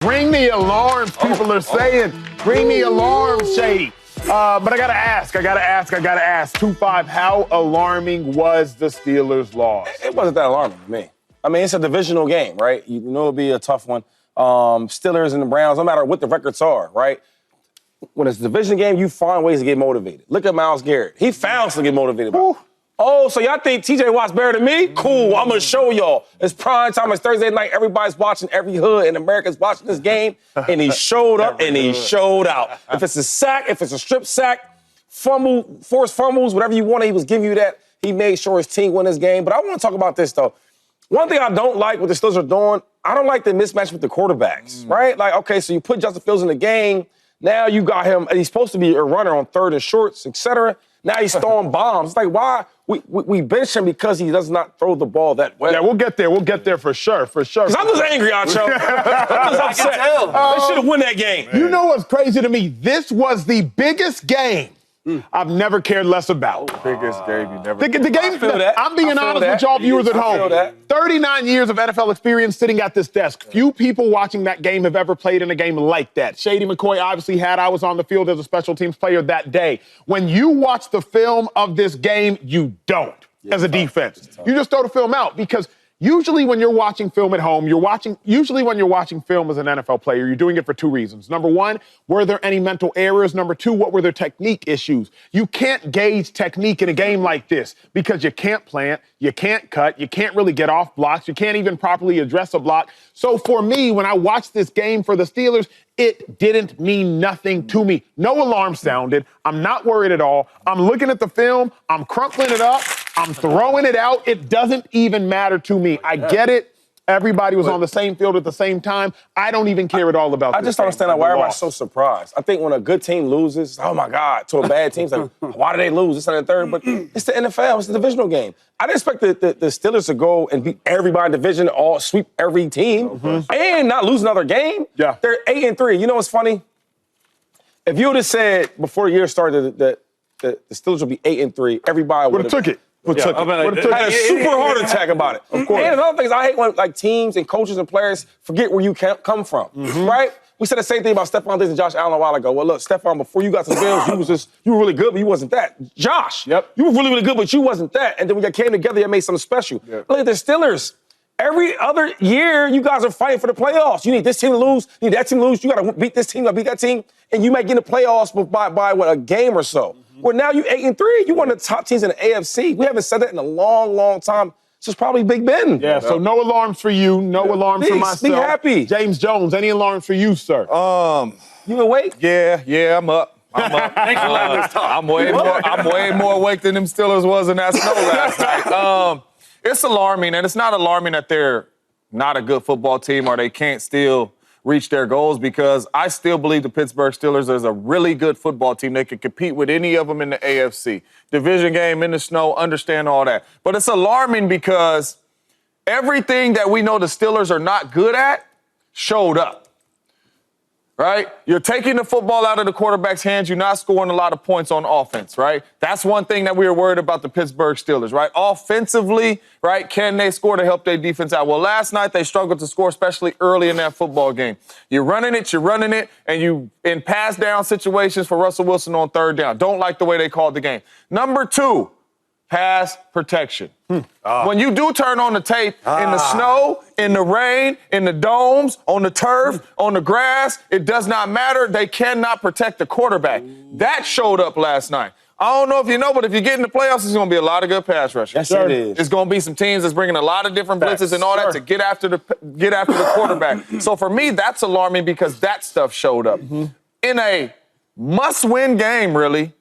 Ring the alarms, people are saying. Ring the alarms, Shady. But I gotta ask. 2-5, how alarming was the Steelers' loss? It wasn't that alarming to me. I mean, it's a divisional game, right? You know it'll be a tough one. Steelers and the Browns, no matter what the records are, right? When it's a division game, you find ways to get motivated. Look at Myles Garrett. He found something to get motivated by. Oh, so y'all think TJ Watt's better than me? Cool, I'm gonna show y'all. It's prime time, it's Thursday night, everybody's watching, every hood in America's watching this game, and he showed up and he showed out. If it's a sack, if it's a strip sack, fumble, forced fumbles, whatever you wanted, he was giving you that. He made sure his team won this game. But I want to talk about this, though. One thing I don't like what the Steelers are doing, I don't like the mismatch with the quarterbacks, right? Like, okay, so you put Justin Fields in the game, now you got him, and he's supposed to be a runner on third and shorts, et cetera. Now he's throwing bombs. It's like, why? We bench him because he does not throw the ball that well. Yeah, we'll get there. We'll get there for sure. Because I'm just angry, Acho. I'm just upset. They should have won that game. You know what's crazy to me? This was the biggest game I've never cared less about. Biggest game you never. The game. I'm being honest with y'all viewers at home. 39 years of NFL experience sitting at this desk. Few people watching that game have ever played in a game like that. Shady McCoy obviously had. I was on the field as a special teams player that day. When you watch the film of this game, you don't. As a defense, you just throw the film out because. Usually when you're watching film at home, usually when you're watching film as an NFL player, you're doing it for two reasons. Number one, were there any mental errors? Number two, what were their technique issues? You can't gauge technique in a game like this because you can't plant, you can't cut, you can't really get off blocks, you can't even properly address a block. So for me, when I watched this game for the Steelers, it didn't mean nothing to me. No alarm sounded. I'm not worried at all. I'm looking at the film. I'm crumpling it up. I'm throwing it out. It doesn't even matter to me. I get it. Everybody was on the same field at the same time. I don't even care at all about this. I just don't understand why everybody's so surprised. I think when a good team loses, oh my God, to a bad team, it's like, why do they lose? This and the third. But it's the NFL. It's a divisional game. I didn't expect the Steelers to go and beat everybody in the division, sweep every team, and not lose another game. Yeah. They're 8-3. You know what's funny? If you would have said before the year started that the Steelers would be 8-3, everybody would have took it. Had a super heart attack about it. Of course. And another thing is I hate when like teams and coaches and players forget where you come from, right? We said the same thing about Stephon Diggs and Josh Allen a while ago. Well, look, Stephon, before you got to the Bills, you were really good, but you wasn't that. Josh, you were really, really good, but you wasn't that. And then when you came together, you made something special. Look at the Steelers. Every other year, you guys are fighting for the playoffs. You need this team to lose. You need that team to lose. You got to beat this team. You got to beat that team. And you might get in the playoffs by what, a game or so. Well, now you're 8-3. You're one of the top teams in the AFC. We haven't said that in a long, long time. This is probably Big Ben. Yeah, so no alarms for you. No alarms for myself. Be happy. James Jones, any alarms for you, sir? You awake? Yeah, I'm up. Thanks for letting us talk. I'm way more awake than them Steelers was in that snow last night. It's alarming, and it's not alarming that they're not a good football team or they can't still reach their goals because I still believe the Pittsburgh Steelers is a really good football team. They can compete with any of them in the AFC. Division game in the snow, understand all that. But it's alarming because everything that we know the Steelers are not good at showed up. Right? You're taking the football out of the quarterback's hands. You're not scoring a lot of points on offense, right? That's one thing that we were worried about the Pittsburgh Steelers, right? Offensively, right, can they score to help their defense out? Well, last night they struggled to score, especially early in that football game. You're running it, and you in pass down situations for Russell Wilson on third down. Don't like the way they called the game. Number two, pass protection. When you do turn on the tape in the snow, in the rain, in the domes, on the turf, on the grass, it does not matter. They cannot protect the quarterback. That showed up last night. I don't know if you know, but if you get in the playoffs, it's going to be a lot of good pass rushing. Yes, it is. It's going to be some teams that's bringing a lot of different blitzes and all that to get after the quarterback. So for me, that's alarming because that stuff showed up. In a must-win game, really,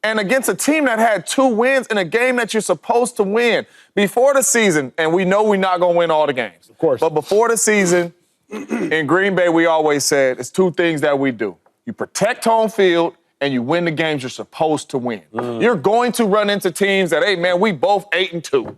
and against a team that had 2 wins in a game that you're supposed to win before the season, and we know we're not going to win all the games. Of course. But before the season, in Green Bay, we always said it's 2 things that we do. You protect home field, and you win the games you're supposed to win. You're going to run into teams that, hey, man, we both 8-2.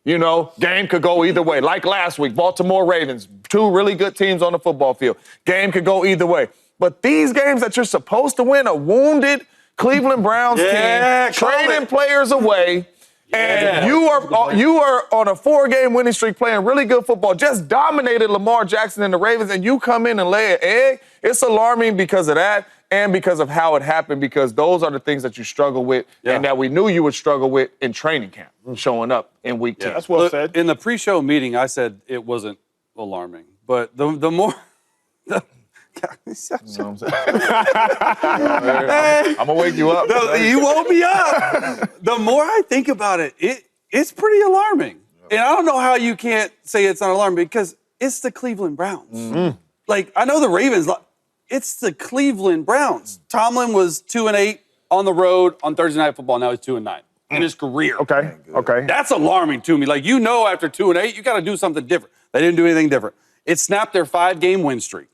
You know, game could go either way. Like last week, Baltimore Ravens, 2 really good teams on the football field. Game could go either way. But these games that you're supposed to win, a wounded Cleveland Browns team, trading players away, And you are on a 4-game winning streak playing really good football, just dominated Lamar Jackson and the Ravens, and you come in and lay an egg. It's alarming because of that and because of how it happened, because those are the things that you struggle with and that we knew you would struggle with in training camp, showing up in week 10. That's well said. In the pre-show meeting, I said it wasn't alarming. But the more... You know what I'm saying? I'm going to wake you up. You woke me up. The more I think about it, it's pretty alarming. And I don't know how you can't say it's not alarming because it's the Cleveland Browns. Like, I know the Ravens, it's the Cleveland Browns. Tomlin was 2-8 on the road on Thursday Night Football. Now he's 2-9 in his career. Okay. That's alarming to me. Like, you know, after 2-8, you got to do something different. They didn't do anything different. It snapped their 5-game win streak.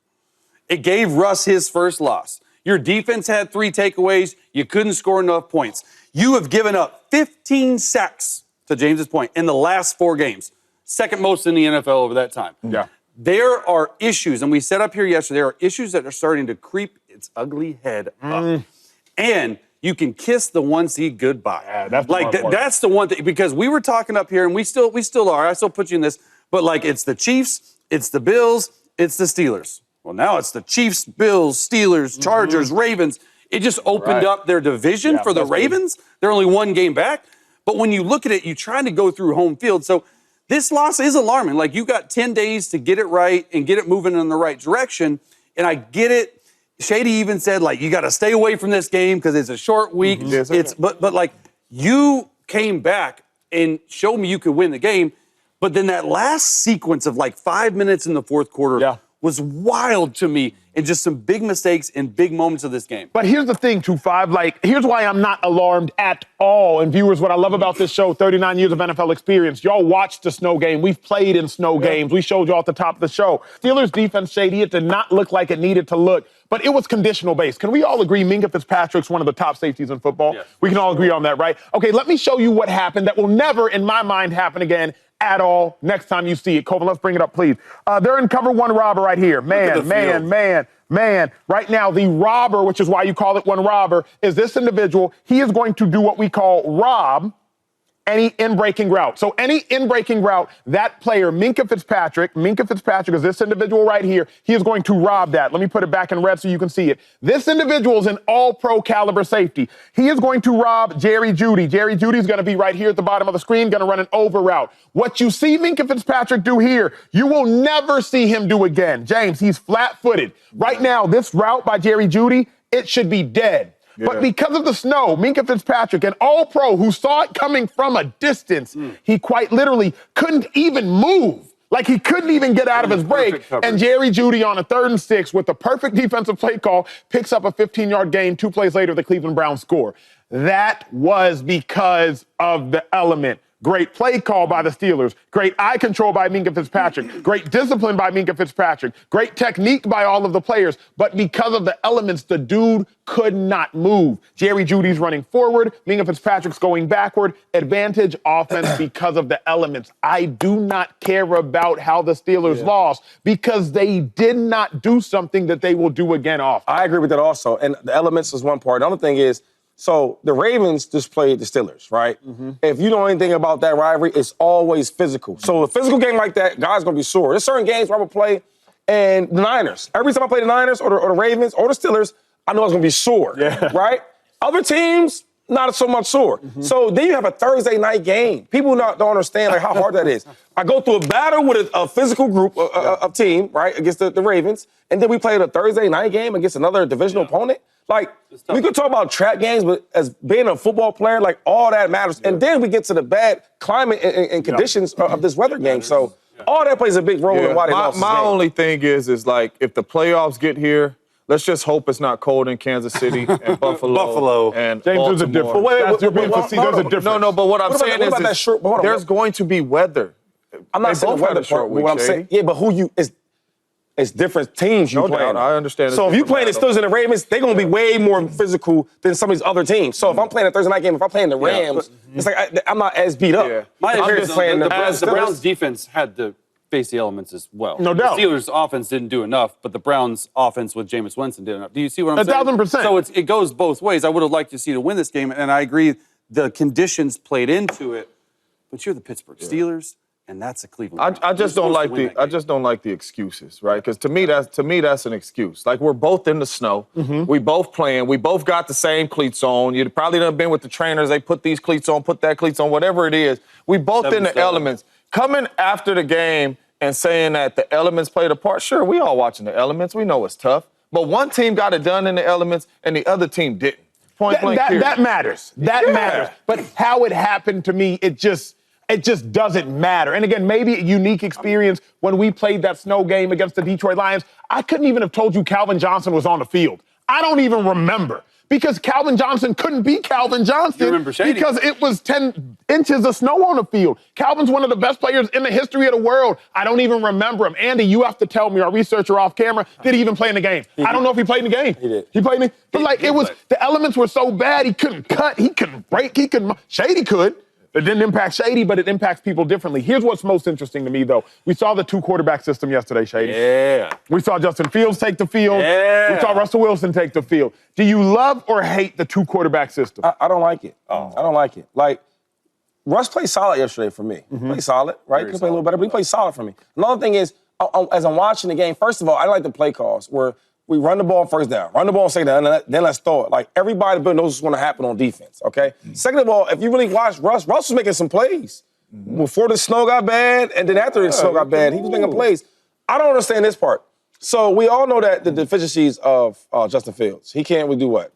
It gave Russ his first loss. Your defense had 3 takeaways. You couldn't score enough points. You have given up 15 sacks, to James's point, in the last 4 games. Second most in the NFL over that time. Yeah. There are issues, and we said up here yesterday, there are issues that are starting to creep its ugly head up. And you can kiss the 1 seed goodbye. Yeah, that's that's the one thing, because we were talking up here, and we still are. I still put you in this, but like it's the Chiefs, it's the Bills, it's the Steelers. Well, now it's the Chiefs, Bills, Steelers, Chargers, Ravens. It just opened up their division for the Ravens. They're only 1 game back. But when you look at it, you try to go through home field. So this loss is alarming. Like, you got 10 days to get it right and get it moving in the right direction. And I get it. Shady even said, like, you got to stay away from this game because it's a short week. But like, you came back and showed me you could win the game. But then that last sequence of like 5 minutes in the fourth quarter was wild to me, and just some big mistakes and big moments of this game. But here's the thing, 2-5, like, here's why I'm not alarmed at all. And viewers, what I love about this show, 39 years of NFL experience, y'all watched the snow game. We've played in snow games. We showed y'all at the top of the show. Steelers defense, Shady, it did not look like it needed to look, but it was conditional based. Can we all agree Minkah Fitzpatrick's one of the top safeties in football? Yes. We can all agree on that, right? Okay, let me show you what happened that will never, in my mind, happen again at all next time you see it. Colvin, let's bring it up, please. They're in cover 1 robber right here. Man. Right now, the robber, which is why you call it 1 robber, is this individual. He is going to do what we call rob any in-breaking route. So any in-breaking route, that player, Minkah Fitzpatrick is this individual right here. He is going to rob that. Let me put it back in red so you can see it. This individual is an all-pro caliber safety. He is going to rob Jerry Jeudy. Jerry Jeudy is going to be right here at the bottom of the screen, going to run an over route. What you see Minkah Fitzpatrick do here, you will never see him do again. James, he's flat-footed. Right now, this route by Jerry Jeudy, it should be dead. Yeah. But because of the snow, Minkah Fitzpatrick, an all-pro who saw it coming from a distance, he quite literally couldn't even move. Like, he couldn't even get out of his break. And Jerry Jeudy on a 3rd and 6 with the perfect defensive play call picks up a 15-yard gain. 2 plays later, the Cleveland Browns score. That was because of the element. Great play call by the Steelers. Great eye control by Minkah Fitzpatrick. Great discipline by Minkah Fitzpatrick. Great technique by all of the players. But because of the elements, the dude could not move. Jerry Jeudy's running forward. Minkah Fitzpatrick's going backward. Advantage offense because of the elements. I do not care about how the Steelers lost because they did not do something that they will do again off. I agree with that also. And the elements is one part. The other thing is, so the Ravens just played the Steelers, right? If you know anything about that rivalry, it's always physical. So a physical game like that, guys going to be sore. There's certain games where I would play, and the Niners. Every time I play the Niners or the Ravens or the Steelers, I know it's going to be sore, right? Other teams, not so much sore. So then you have a Thursday night game. People don't understand like how hard that is. I go through a battle with a physical group of team, right, against the Ravens, and then we played a Thursday night game against another divisional opponent. Like, we could talk about trap games, but as being a football player, like, all that matters. And then we get to the bad climate and conditions of this weather game. So all that plays a big role in why they lost this game. My only thing is like, if the playoffs get here, let's just hope it's not cold in Kansas City and Buffalo. And James, there's a difference. There's a difference. No, but what I'm saying is there's going to be weather. I'm not saying the weather part, but what I'm saying, but who you is. It's different teams you play. I understand. So if you playing the Steelers and the Ravens, they're going to be way more physical than some of these other teams. So if I'm playing a Thursday night game, if I'm playing the Rams, it's like I'm not as beat up. Yeah. My experience playing the Browns defense had to face the elements as well. No doubt. The Steelers offense didn't do enough, but the Browns offense with Jameis Winston did enough. Do you see what I'm saying? 1,000%. So it goes both ways. I would have liked to see to win this game, and I agree the conditions played into it. But you're the Pittsburgh Steelers, and that's a Cleveland. I just don't like the excuses, right? Because to me that's an excuse. Like, we're both in the snow, we both playing, we both got the same cleats on. You'd probably done been with the trainers. They put these cleats on, put that cleats on, whatever it is. We both in the elements. Coming after the game and saying that the elements played a part. Sure, we all watching the elements. We know it's tough, but one team got it done in the elements, and the other team didn't. Point blank. That matters. That matters. But how it happened to me, it just doesn't matter. And again, maybe a unique experience when we played that snow game against the Detroit Lions. I couldn't even have told you Calvin Johnson was on the field. I don't even remember because Calvin Johnson couldn't be Calvin Johnson because it was 10 inches of snow on the field. Calvin's one of the best players in the history of the world. I don't even remember him. Andy, you have to tell me, our researcher off camera, did he even play in the game? I don't know if he played in the game. He did. He played in the But the elements were so bad, he couldn't cut, he couldn't break, Shady could. It didn't impact Shady, but it impacts people differently. Here's what's most interesting to me, though. We saw the 2-quarterback system yesterday, Shady. Yeah. We saw Justin Fields take the field. Yeah. We saw Russell Wilson take the field. Do you love or hate the 2-quarterback system? I don't like it. I don't like it. Like, Russ played solid yesterday for me. He played solid, right? Could play a little better, but he played solid for me. Another thing is, as I'm watching the game, first of all, I like the play calls where we run the ball on first down, run the ball on second down, and then let's throw it. Like, everybody knows what's going to happen on defense, okay? Second of all, if you really watch Russ was making some plays. Before the snow got bad, and then after the snow got bad, he was making plays. I don't understand this part. So we all know that the deficiencies of Justin Fields. He can't really do what?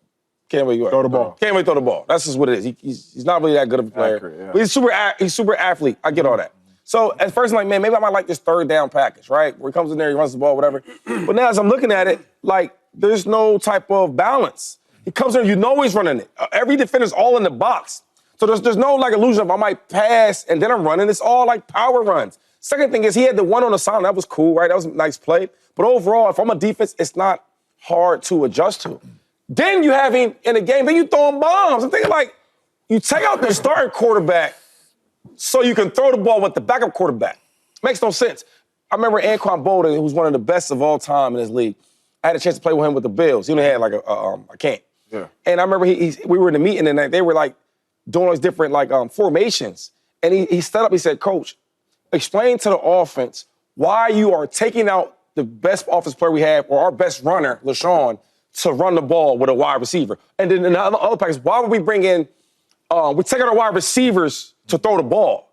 Can't really throw the ball. Can't really throw the ball. That's just what it is. He's not really that good of a player. Accurate, yeah. But he's super athlete. I get all that. So at first I'm like, man, maybe I might like this third down package, right? Where he comes in there, he runs the ball, whatever. But now as I'm looking at it, like, there's no type of balance. He comes in, you know he's running it. Every defender's all in the box. So there's no, like, illusion of I might pass and then I'm running. It's all, like, power runs. Second thing is he had the one on the sideline. That was cool, right? That was a nice play. But overall, if I'm a defense, it's not hard to adjust to. Then you have him in a game, then you throwing bombs. I'm thinking, like, you take out the starting quarterback so you can throw the ball with the backup quarterback. Makes no sense. I remember Anquan Bolden, who's one of the best of all time in this league. I had a chance to play with him with the Bills. He only had, like, a camp. Yeah. And I remember we were in the meeting, and they were, like, doing all these different, like, formations. And he stood up, he said, Coach, explain to the offense why you are taking out the best offense player we have, or our best runner, LeSean, to run the ball with a wide receiver. And then in the other package, why would we bring in, we take out our wide receivers to throw the ball?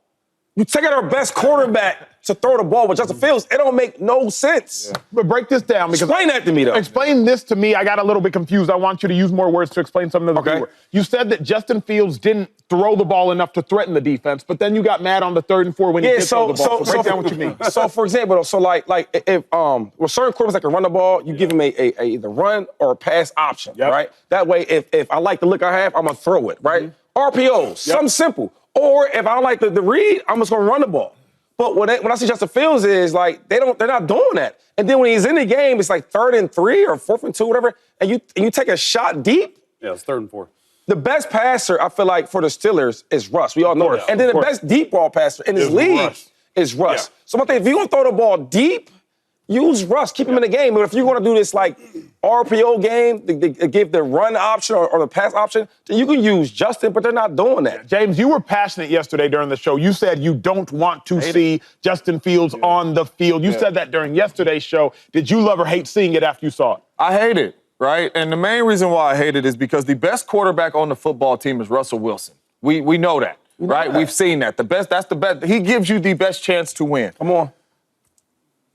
You take out our best quarterback to throw the ball with Justin Fields. It don't make no sense. Yeah. But break this down. Because explain that to me, though. Explain this to me. I got a little bit confused. I want you to use more words to explain something to the viewer. You said that Justin Fields didn't throw the ball enough to threaten the defense, but then you got mad on the 3rd and 4 when he did throw the ball. So break down what you mean. So, for example, if with certain quarterbacks that can run the ball, you give him a either run or a pass option, right? That way, if I like the look I have, I'm going to throw it, right? RPOs, something simple. Or if I don't like the read, I'm just going to run the ball. But when I see Justin Fields is, like, they're not doing that. And then when he's in the game, it's like 3rd and 3 or 4th and 2, whatever, and you take a shot deep. Yeah, it's 3rd and 4. The best passer, I feel like, for the Steelers is Russ. We all know that. And then the best deep ball passer in this league is Russ. Yeah. So my thing, if you're going to throw the ball deep, use Russ. Keep him in the game. But if you're going to do this, like, RPO game, to give the run option or the pass option, then you can use Justin, but they're not doing that. James, you were passionate yesterday during the show. You said you don't want to see Justin Fields on the field. You said that during yesterday's show. Did you love or hate seeing it after you saw it? I hate it, right? And the main reason why I hate it is because the best quarterback on the football team is Russell Wilson. We know that, right? We've seen that. That's the best. He gives you the best chance to win. Come on.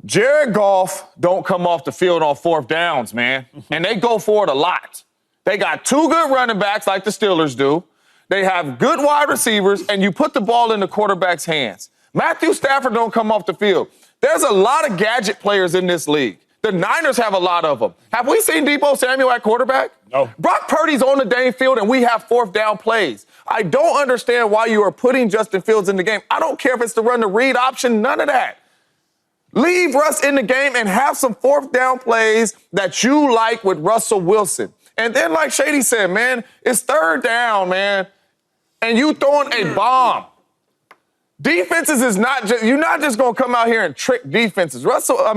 Jared Goff don't come off the field on 4th downs, man. And they go for it a lot. They got 2 good running backs like the Steelers do. They have good wide receivers, and you put the ball in the quarterback's hands. Matthew Stafford don't come off the field. There's a lot of gadget players in this league. The Niners have a lot of them. Have we seen Deebo Samuel at quarterback? No. Brock Purdy's on the dang field, and we have 4th down plays. I don't understand why you are putting Justin Fields in the game. I don't care if it's to run the read option, none of that. Leave Russ in the game and have some 4th down plays that you like with Russell Wilson. And then, like Shady said, man, it's 3rd down, man, and you throwing a bomb. Defenses is not just, you're not just going to come out here and trick defenses.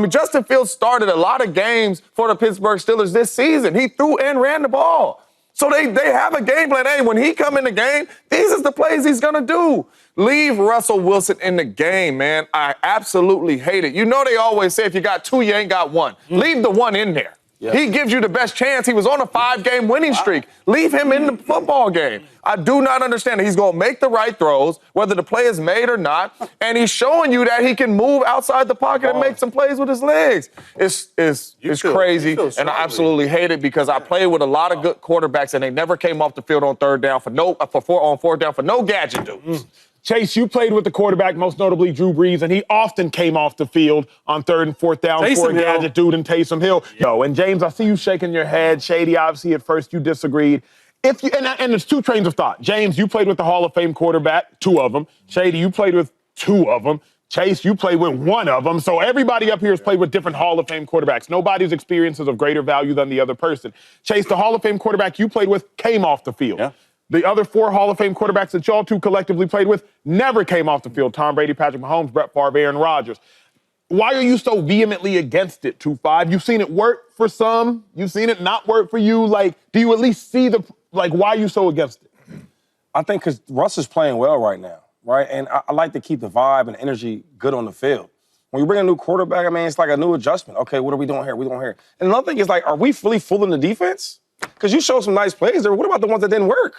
Justin Fields started a lot of games for the Pittsburgh Steelers this season. He threw and ran the ball. So they have a game plan. Hey, when he come in the game, these is the plays he's going to do. Leave Russell Wilson in the game, man. I absolutely hate it. You know they always say if you got two, you ain't got one. Leave the one in there. Yeah. He gives you the best chance. He was on a 5-game winning streak. Leave him in the football game. I do not understand it. He's going to make the right throws, whether the play is made or not, and he's showing you that he can move outside the pocket and make some plays with his legs. It's crazy, and I absolutely hate it because I played with a lot of good quarterbacks, and they never came off the field on third down on fourth down for no gadget dudes. Chase, you played with the quarterback, most notably Drew Brees, and he often came off the field on third and fourth down for a gadget dude and Taysom Hill. Yeah. And James, I see you shaking your head. Shady, obviously, at first you disagreed. And there's two trains of thought. James, you played with the Hall of Fame quarterback, 2 of them. Shady, you played with 2 of them. Chase, you played with 1 of them. So everybody up here has played with different Hall of Fame quarterbacks. Nobody's experience is of greater value than the other person. Chase, the Hall of Fame quarterback you played with came off the field. Yeah. The other 4 Hall of Fame quarterbacks that y'all 2 collectively played with never came off the field. Tom Brady, Patrick Mahomes, Brett Favre, Aaron Rodgers. Why are you so vehemently against it, 2-5? You've seen it work for some. You've seen it not work for you. Like, do you at least see why are you so against it? I think because Russ is playing well right now, right? And I like to keep the vibe and energy good on the field. When you bring a new quarterback, I mean, it's like a new adjustment. Okay, what are we doing here? And another thing is, like, are we really fooling the defense? Because you showed some nice plays there. What about the ones that didn't work?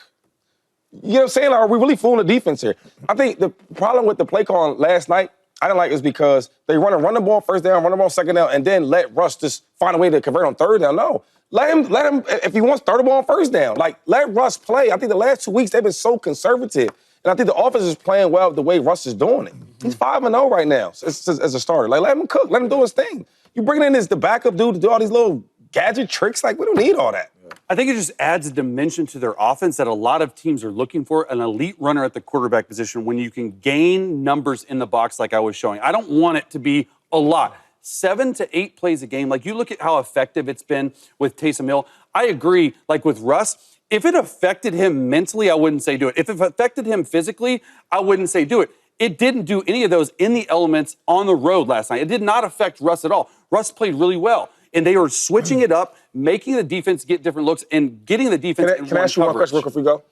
You know what I'm saying? Like, are we really fooling the defense here? I think the problem with the play call last night, I didn't like is because they run the ball first down, run the ball second down, and then let Russ just find a way to convert on third down. No. Let him, if he wants, throw the ball on first down. Like, let Russ play. I think the last 2 weeks, they've been so conservative. And I think the offense is playing well the way Russ is doing it. He's 5-0 right now as a starter. Like, let him cook. Let him do his thing. You bring in the backup dude to do all these little gadget tricks. Like, we don't need all that. I think it just adds a dimension to their offense that a lot of teams are looking for, an elite runner at the quarterback position when you can gain numbers in the box like I was showing. I don't want it to be a lot. 7 to 8 plays a game. Like, you look at how effective it's been with Taysom Hill. I agree, like with Russ, if it affected him mentally, I wouldn't say do it. If it affected him physically, I wouldn't say do it. It didn't do any of those in the elements on the road last night. It did not affect Russ at all. Russ played really well. And they were switching it up, making the defense get different looks, and getting the defense in Can I ask you one question real quick before we go?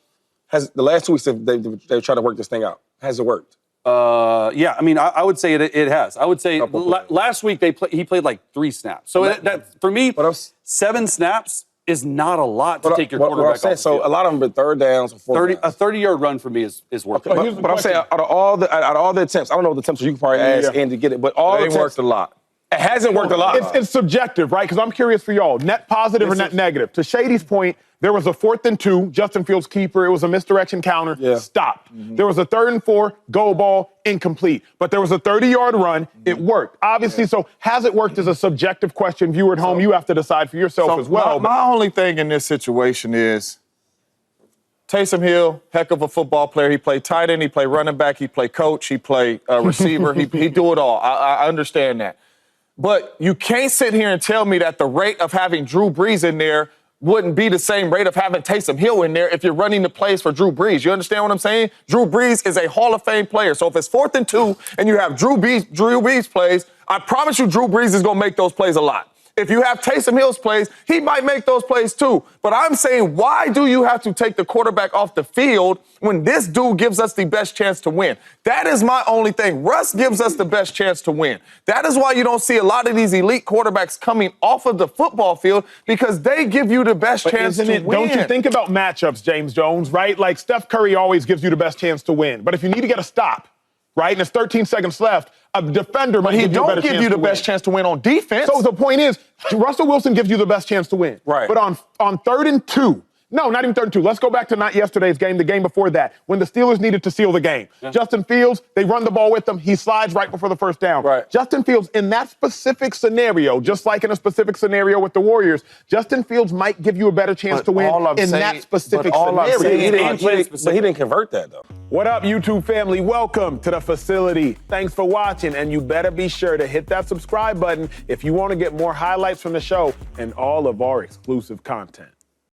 Has the last 2 weeks they've tried to work this thing out? Has it worked? Yeah, I mean, I would say it has. I would say last week he played like 3 snaps. So that for me, 7 snaps is not a lot to take your quarterback off the field. So a lot of them been third downs. A 30-yard run for me is worth it. But I'm saying out of all the attempts, I don't know the attempts, so you can probably ask Andy to get it, but all the attempts worked a lot. It hasn't worked a lot. It's subjective, right? Because I'm curious for y'all. Net positive or net negative? To Shady's point, there was a 4th and 2, Justin Fields keeper. It was a misdirection counter. Stopped. There was a 3rd and 4, go ball, incomplete. But there was a 30-yard run. It worked. Obviously, so has it worked is a subjective question. Viewer at home, you have to decide for yourself as well. My only thing in this situation is Taysom Hill, heck of a football player. He played tight end, he played running back, he played coach, he played receiver. he do it all. I understand that. But you can't sit here and tell me that the rate of having Drew Brees in there wouldn't be the same rate of having Taysom Hill in there if you're running the plays for Drew Brees. You understand what I'm saying? Drew Brees is a Hall of Fame player. So if it's 4th and 2 and you have Drew Brees plays, I promise you Drew Brees is going to make those plays a lot. If you have Taysom Hill's plays, he might make those plays too. But I'm saying, why do you have to take the quarterback off the field when this dude gives us the best chance to win? That is my only thing. Russ gives us the best chance to win. That is why you don't see a lot of these elite quarterbacks coming off of the football field, because they give you the best chance to win. Don't you think about matchups, James Jones, right? Like Steph Curry always gives you the best chance to win. But if you need to get a stop, right, and there's 13 seconds left, a defender might give you a better chance to win. But he don't give you the best chance to win on defense. So the point is, Russell Wilson gives you the best chance to win. Right. But on 3rd and 2, no, not even 3rd and 2. Let's go back to not yesterday's game, the game before that, when the Steelers needed to seal the game. Yeah. Justin Fields, they run the ball with him. He slides right before the first down. Right. Justin Fields, in that specific scenario, just like in a specific scenario with the Warriors, Justin Fields might give you a better chance to win that specific scenario. But he didn't convert that, though. What up, YouTube family? Welcome to the facility. Thanks for watching, and you better be sure to hit that subscribe button if you want to get more highlights from the show and all of our exclusive content.